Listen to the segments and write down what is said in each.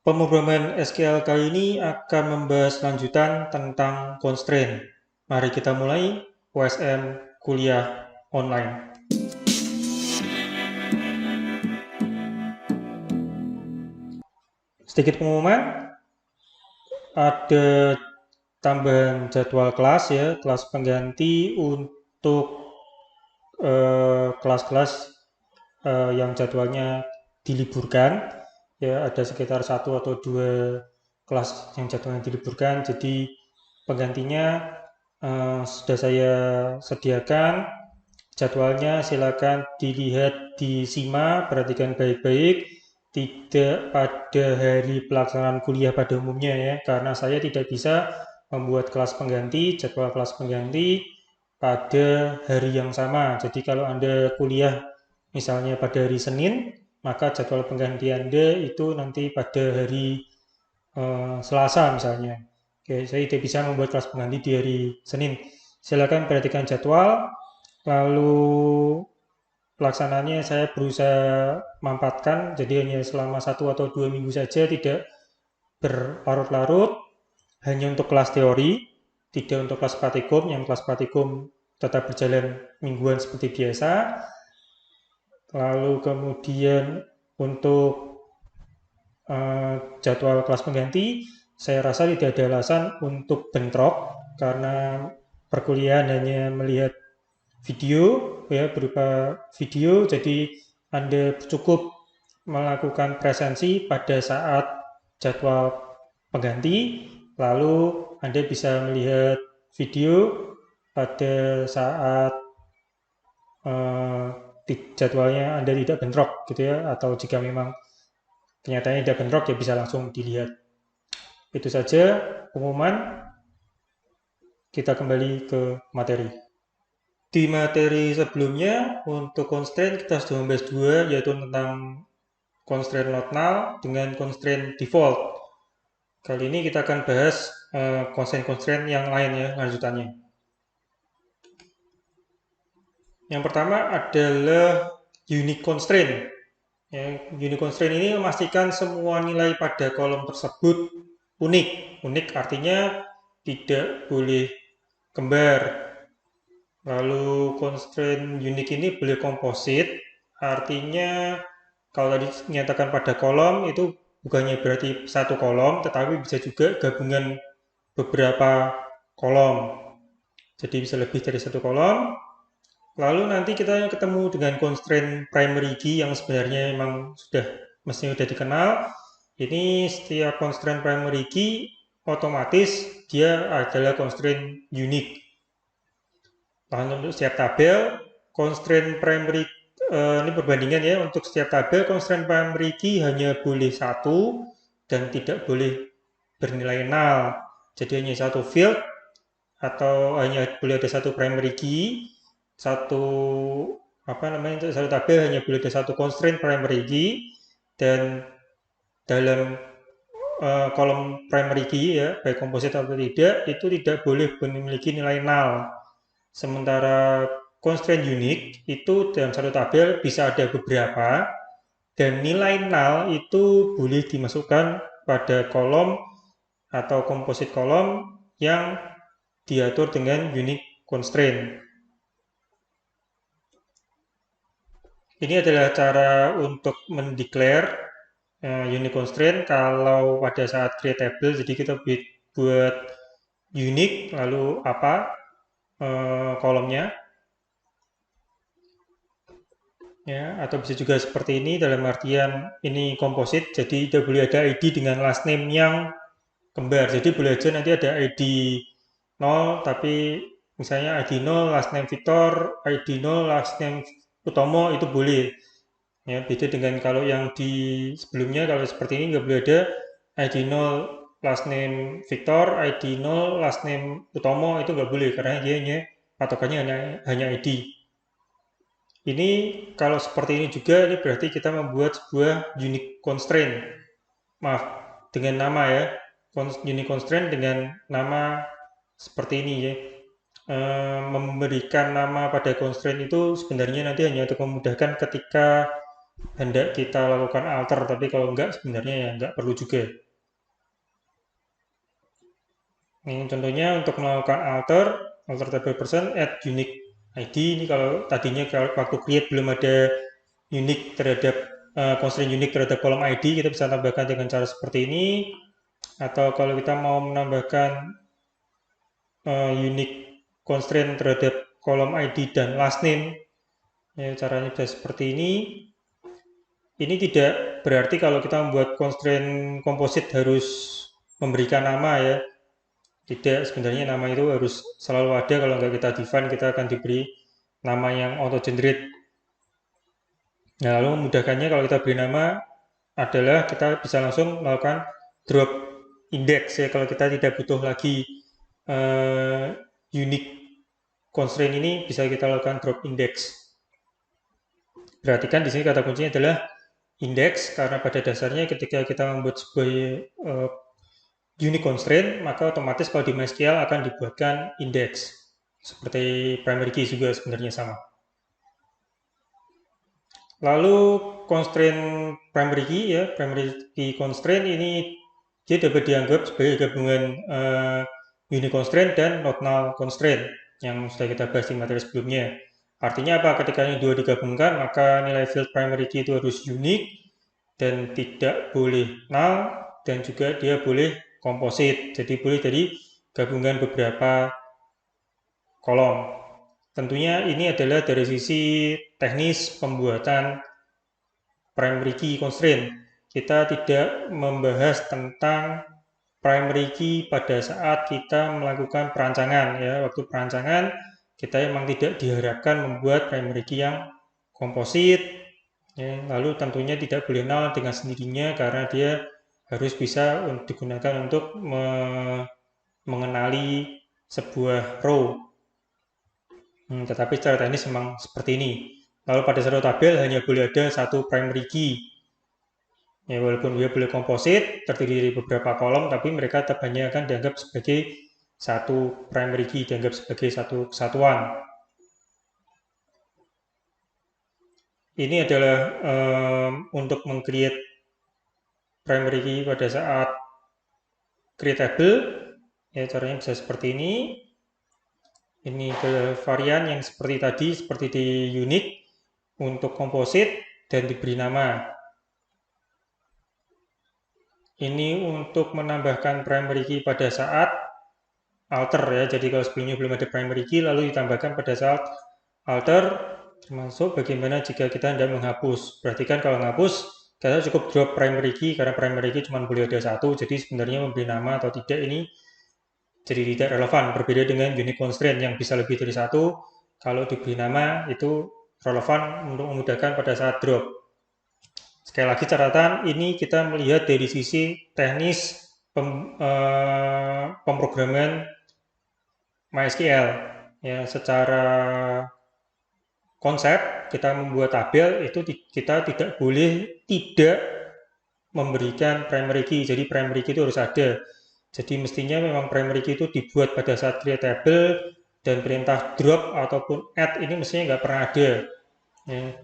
Pemrograman SQL kali ini akan membahas lanjutan tentang constraint. Mari kita mulai OSM kuliah online. Sedikit pengumuman, ada tambahan jadwal kelas ya, kelas pengganti untuk kelas-kelas yang jadwalnya diliburkan. Ya, ada sekitar 1 atau 2 kelas yang jadwalnya diliburkan, jadi penggantinya sudah saya sediakan jadwalnya, silakan dilihat, disimak, perhatikan baik-baik, tidak pada hari pelaksanaan kuliah pada umumnya ya, karena saya tidak bisa membuat kelas pengganti, jadwal kelas pengganti pada hari yang sama. Jadi kalau Anda kuliah misalnya pada hari Senin, maka jadwal pengganti Anda itu nanti pada hari Selasa misalnya. Oke, saya tidak bisa membuat kelas pengganti di hari Senin. Silakan perhatikan jadwal, lalu pelaksanaannya saya berusaha mampatkan, jadi hanya selama 1 atau 2 minggu saja, tidak berlarut-larut, hanya untuk kelas teori, tidak untuk kelas praktikum. Yang kelas praktikum tetap berjalan mingguan seperti biasa. Lalu kemudian untuk jadwal kelas pengganti, saya rasa tidak ada alasan untuk bentrok, karena perkuliahan hanya melihat video ya, berupa video, jadi Anda cukup melakukan presensi pada saat jadwal pengganti, lalu Anda bisa melihat video pada saat uh, jadwalnya Anda tidak bentrok gitu ya, atau jika memang kenyataannya tidak bentrok ya bisa langsung dilihat. Itu saja pengumuman, kita kembali ke materi. Di materi sebelumnya, untuk constraint kita sudah membahas 2, yaitu tentang constraint not null dengan constraint default. Kali ini kita akan bahas constraint-constraint yang lain ya, lanjutannya. Yang pertama adalah unique constraint. Ya, unique constraint ini memastikan semua nilai pada kolom tersebut unik. Unik artinya tidak boleh kembar. Lalu constraint unique ini boleh komposit, artinya kalau tadi menyatakan pada kolom itu bukannya berarti satu kolom, tetapi bisa juga gabungan beberapa kolom. Jadi bisa lebih dari satu kolom. Lalu nanti kita ketemu dengan constraint primary key yang sebenarnya memang mestinya sudah dikenal. Ini setiap constraint primary key otomatis dia adalah constraint unique. Lalu untuk setiap tabel, constraint primary ini perbandingan ya, untuk setiap tabel constraint primary key hanya boleh 1 dan tidak boleh bernilai null. Jadi hanya satu field atau hanya boleh ada satu primary key, satu satu tabel hanya boleh ada satu constraint primary key, dan dalam kolom primary key ya, baik komposit atau tidak, itu tidak boleh memiliki nilai null. Sementara constraint unique itu dalam satu tabel bisa ada beberapa, dan nilai null itu boleh dimasukkan pada kolom atau komposit kolom yang diatur dengan unique constraint. Ini adalah cara untuk mendeclare unique constraint kalau pada saat create table. Jadi kita buat unique, lalu apa kolomnya ya, atau bisa juga seperti ini, dalam artian ini komposit, jadi tidak boleh ada ID dengan last name yang kembar. Jadi boleh aja nanti ada ID 0, tapi misalnya ID 0 last name Victor, ID 0 last name Utomo, itu boleh ya. Beda dengan kalau yang di sebelumnya, kalau seperti ini nggak boleh ada ID 0 last name Victor, ID 0 last name Utomo, itu nggak boleh karena dia hanya patokannya hanya ID. Ini kalau seperti ini juga, ini berarti kita membuat sebuah unique constraint. Maaf, dengan nama ya. Unique constraint dengan nama seperti ini ya. Memberikan nama pada constraint itu sebenarnya nanti hanya untuk memudahkan ketika hendak kita lakukan alter, tapi kalau enggak sebenarnya ya enggak perlu juga. Ini contohnya untuk melakukan alter table person, add unique ID. Ini kalau tadinya kalau waktu create belum ada unique terhadap constraint unique terhadap kolom ID, kita bisa tambahkan dengan cara seperti ini. Atau kalau kita mau menambahkan unique constraint terhadap kolom ID dan last name, ya, caranya bisa seperti ini. Ini tidak berarti kalau kita membuat constraint komposit harus memberikan nama ya. Tidak, sebenarnya nama itu harus selalu ada. Kalau nggak kita define, kita akan diberi nama yang auto-generate. Nah, lalu memudahkannya kalau kita beri nama adalah kita bisa langsung melakukan drop index ya. Kalau kita tidak butuh lagi unique constraint ini, bisa kita lakukan drop index. Perhatikan di sini kata kuncinya adalah index, karena pada dasarnya ketika kita membuat sebuah unique constraint, maka otomatis kalau di MySQL akan dibuatkan index. Seperti primary key juga sebenarnya sama. Lalu constraint primary key ya, primary key constraint ini dia dapat dianggap sebagai gabungan unique constraint dan not null constraint yang sudah kita bahas di materi sebelumnya. Artinya apa? Ketika ini dua digabungkan, maka nilai field primary key itu harus unique dan tidak boleh null, dan juga dia boleh komposit. Jadi boleh dari gabungan beberapa kolom. Tentunya ini adalah dari sisi teknis pembuatan primary key constraint. Kita tidak membahas tentang primary key pada saat kita melakukan perancangan ya. Waktu perancangan kita memang tidak diharapkan membuat primary key yang komposit ya. Lalu tentunya tidak boleh null dengan sendirinya karena dia harus bisa digunakan untuk mengenali sebuah row. Tetapi secara teknis memang seperti ini. Lalu pada satu tabel hanya boleh ada satu primary key. Ya, walaupun dia boleh komposit, terdiri dari beberapa kolom, tapi mereka tetap hanya akan dianggap sebagai satu primary key, dianggap sebagai satu kesatuan. Ini adalah untuk meng-create primary key pada saat create table. Ya, caranya bisa seperti ini. Ini adalah varian yang seperti tadi, seperti di unique, untuk komposit dan diberi nama. Ini untuk menambahkan primary key pada saat alter ya. Jadi kalau sebelumnya belum ada primary key, lalu ditambahkan pada saat alter, termasuk bagaimana jika kita hendak menghapus. Perhatikan kalau menghapus, kita cukup drop primary key, karena primary key cuma boleh ada satu, jadi sebenarnya memberi nama atau tidak ini jadi tidak relevan. Berbeda dengan unique constraint yang bisa lebih dari satu, kalau diberi nama itu relevan untuk memudahkan pada saat drop. Sekali lagi catatan, ini kita melihat dari sisi teknis pemrograman MySQL. Ya, secara konsep kita membuat tabel itu kita tidak boleh tidak memberikan primary key. Jadi primary key itu harus ada. Jadi mestinya memang primary key itu dibuat pada saat create table, dan perintah drop ataupun add ini mestinya nggak pernah ada. Ya.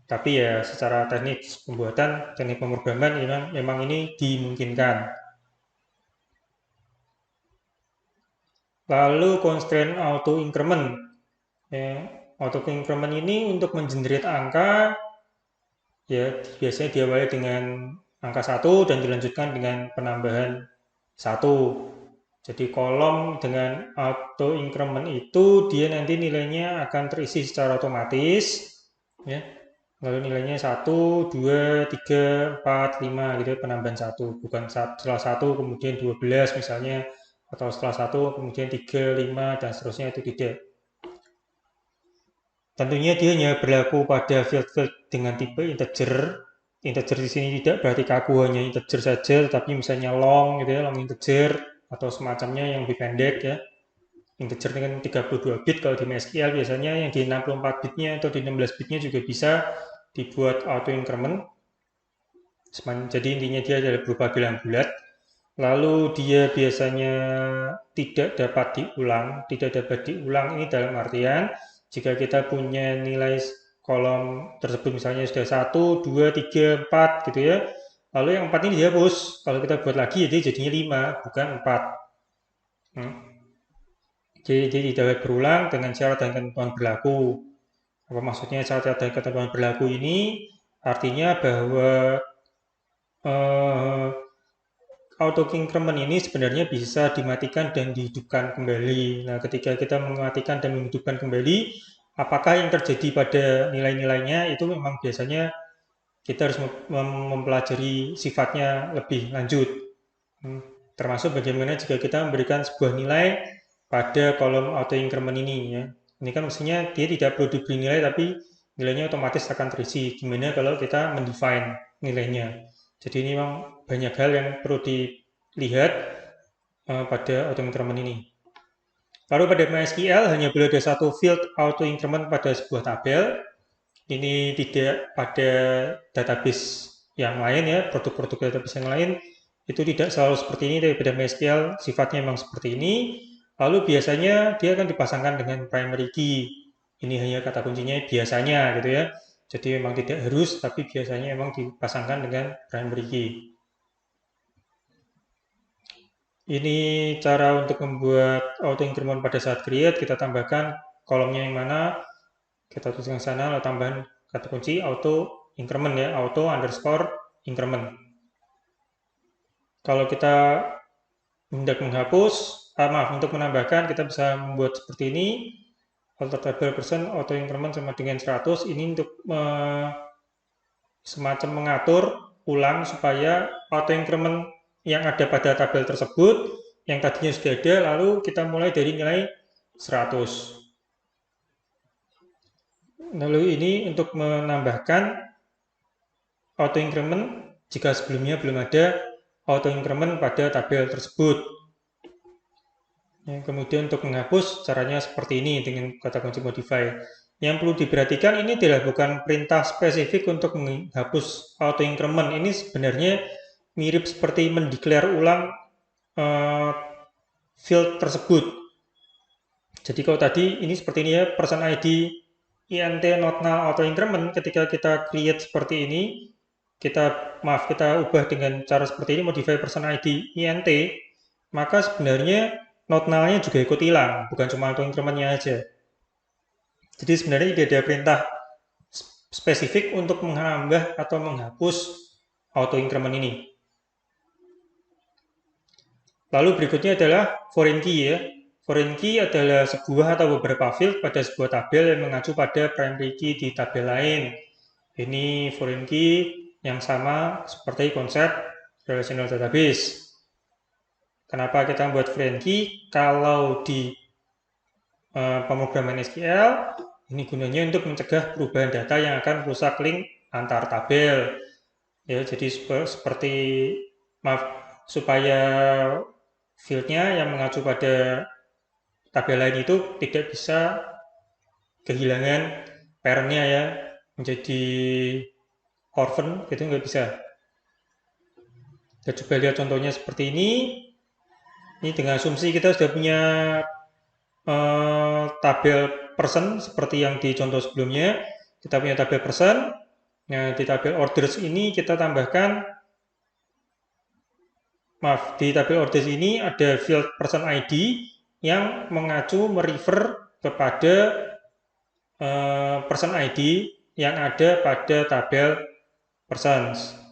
Tapi ya secara teknik pembuatan, teknik pemrograman memang ini dimungkinkan. Lalu constraint auto increment. Ya, auto increment ini untuk mengenerate angka, ya biasanya diawali dengan angka 1 dan dilanjutkan dengan penambahan 1. Jadi kolom dengan auto increment itu dia nanti nilainya akan terisi secara otomatis. Ya. Lalu nilainya 1, 2, 3, 4, 5 gitu, penambahan 1. Bukan setelah 1 kemudian 12 misalnya, atau setelah 1 kemudian 3, 5, dan seterusnya, itu tidak. Tentunya dia hanya berlaku pada field-field dengan tipe integer. Integer di sini tidak berarti kaku hanya integer saja, tetapi misalnya long gitu ya, long integer atau semacamnya yang lebih pendek ya. Integer dengan 32 bit kalau di MySQL biasanya, yang di 64 bitnya atau di 16 bitnya juga bisa dibuat auto increment. Jadi intinya dia adalah berupa bilangan bulat. Lalu dia biasanya tidak dapat diulang. Tidak dapat diulang ini dalam artian jika kita punya nilai kolom tersebut misalnya sudah 1, 2, 3, 4 gitu ya. Lalu yang 4 ini dihapus. Kalau kita buat lagi jadi jadinya 5, bukan 4. Jadi tidak berulang dengan syarat dan ketentuan berlaku. Apa maksudnya syarat dan ketentuan berlaku ini? Artinya bahwa auto increment ini sebenarnya bisa dimatikan dan dihidupkan kembali. Nah, ketika kita mematikan dan menghidupkan kembali, apakah yang terjadi pada nilai-nilainya itu memang biasanya kita harus mempelajari sifatnya lebih lanjut. Termasuk bagaimana jika kita memberikan sebuah nilai pada kolom auto increment ini ya. Ini kan mestinya dia tidak perlu diberi nilai tapi nilainya otomatis akan terisi. Gimana kalau kita mendefine nilainya? Jadi ini memang banyak hal yang perlu dilihat pada auto increment ini. Lalu pada MySQL hanya boleh ada satu field auto increment pada sebuah tabel. Ini tidak pada database yang lain ya, produk-produk database yang lain itu tidak selalu seperti ini, tapi pada MySQL sifatnya memang seperti ini. Lalu biasanya dia akan dipasangkan dengan primary key. Ini hanya kata kuncinya biasanya gitu ya. Jadi memang tidak harus, tapi biasanya memang dipasangkan dengan primary key. Ini cara untuk membuat auto increment pada saat create. Kita tambahkan kolomnya yang mana, kita tuliskan sana, lalu tambahan kata kunci auto increment ya, auto underscore increment. Kalau kita hendak menghapus, untuk menambahkan, kita bisa membuat seperti ini. Alter tabel persen auto increment sama dengan 100. Ini untuk semacam mengatur ulang supaya auto increment yang ada pada tabel tersebut, yang tadinya sudah ada, lalu kita mulai dari nilai 100. Lalu ini untuk menambahkan auto increment jika sebelumnya belum ada auto increment pada tabel tersebut. Kemudian untuk menghapus caranya seperti ini dengan kata kunci modify. Yang perlu diperhatikan ini adalah bukan perintah spesifik untuk menghapus auto increment. Ini sebenarnya mirip seperti mendeklar ulang field tersebut. Jadi kalau tadi ini seperti ini ya, person ID int not null auto increment, ketika kita create seperti ini, kita ubah dengan cara seperti ini, modify person ID int, maka sebenarnya not null-nya juga ikut hilang, bukan cuma auto increment-nya aja. Jadi sebenarnya tidak ada perintah spesifik untuk menambah atau menghapus auto increment ini. Lalu berikutnya adalah foreign key ya. Foreign key adalah sebuah atau beberapa field pada sebuah tabel yang mengacu pada primary key di tabel lain. Ini foreign key yang sama seperti konsep relational database. Kenapa kita membuat foreign key? Kalau di pemrograman SQL, ini gunanya untuk mencegah perubahan data yang akan merusak link antar tabel. Ya, jadi seperti supaya fieldnya yang mengacu pada tabel lain itu tidak bisa kehilangan parent-nya ya, menjadi orphan, gitu nggak bisa. Kita coba lihat contohnya seperti ini. Ini dengan asumsi kita sudah punya tabel person seperti yang di contoh sebelumnya. Kita punya tabel person. Nah, di tabel orders ini kita tambahkan, di tabel orders ini ada field person ID yang mengacu merefer kepada person ID yang ada pada tabel persons.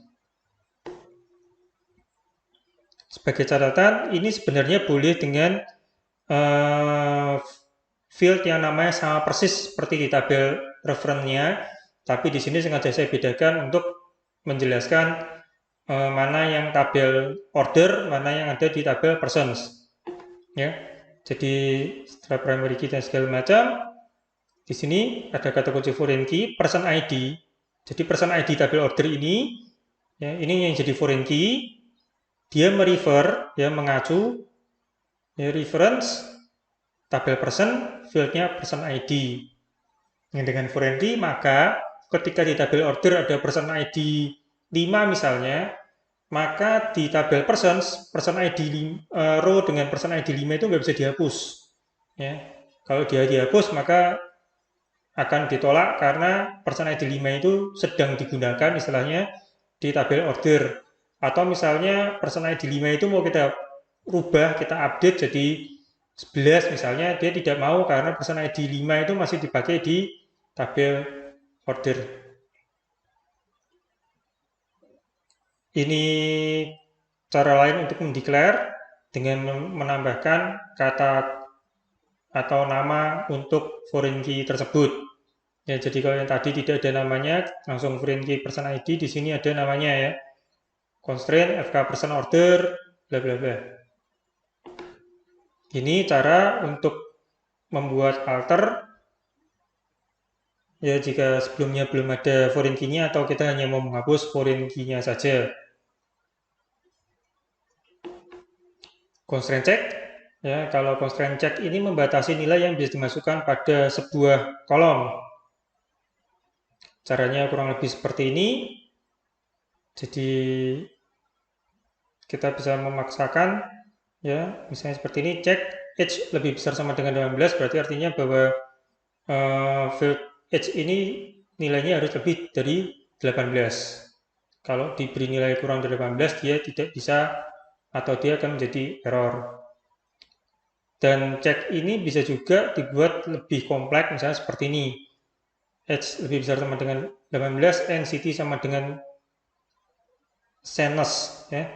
Sebagai catatan, ini sebenarnya boleh dengan field yang namanya sama persis seperti di tabel referennya, tapi di sini sengaja saya bedakan untuk menjelaskan mana yang tabel order, mana yang ada di tabel persons. Ya, jadi setelah primary key dan segala macam, di sini ada kata kunci foreign key, person ID. Jadi person ID tabel order ini, ya, ini yang jadi foreign key. Dia merefer, ya, mengacu, ya, reference tabel person, fieldnya person ID. Yang dengan foreign key, maka ketika di tabel order ada person ID 5 misalnya, maka di tabel persons, person ID row dengan person ID 5 itu nggak bisa dihapus. Ya. Kalau dia dihapus, maka akan ditolak karena person ID 5 itu sedang digunakan istilahnya di tabel order. Atau misalnya person ID 5 itu mau kita rubah, kita update jadi 11 misalnya, dia tidak mau karena person ID 5 itu masih dipakai di tabel order. Ini cara lain untuk mendeklar dengan menambahkan kata atau nama untuk foreign key tersebut. Ya, jadi kalau yang tadi tidak ada namanya, langsung foreign key person ID, di sini ada namanya ya. Constraint FK person order, bla bla bla. Ini cara untuk membuat alter. Ya, jika sebelumnya belum ada foreign key-nya atau kita hanya mau menghapus foreign key-nya saja. Constraint check. Ya, kalau constraint check ini membatasi nilai yang bisa dimasukkan pada sebuah kolom. Caranya kurang lebih seperti ini. Jadi kita bisa memaksakan ya, misalnya seperti ini, cek H lebih besar sama dengan 18, berarti artinya bahwa field H ini nilainya harus lebih dari 18. Kalau diberi nilai kurang dari 18, dia tidak bisa atau dia akan menjadi error. Dan cek ini bisa juga dibuat lebih kompleks, misalnya seperti ini. H lebih besar sama dengan 18, NCT sama dengan SANUS. Ya.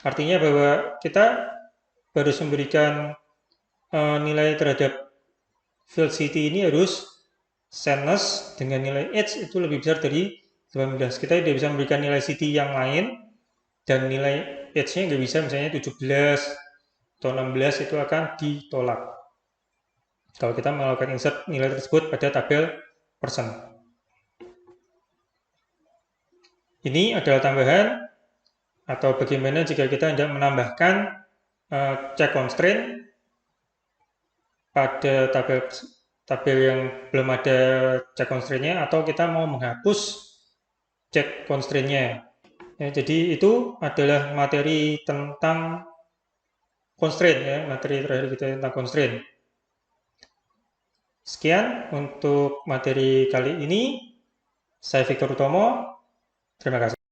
Artinya bahwa kita harus memberikan nilai terhadap field city ini harus SANUS dengan nilai H itu lebih besar dari 18. Kita tidak bisa memberikan nilai city yang lain dan nilai H-nya nggak bisa, misalnya 17 atau 16 itu akan ditolak kalau kita melakukan insert nilai tersebut pada tabel person. Ini adalah tambahan atau bagaimana jika kita hendak menambahkan check constraint pada tabel yang belum ada check constraint-nya atau kita mau menghapus check constraint-nya. Ya, jadi itu adalah materi tentang constraint ya, materi terakhir kita tentang constraint. Sekian untuk materi kali ini. Saya Victor Utomo. Terima kasih.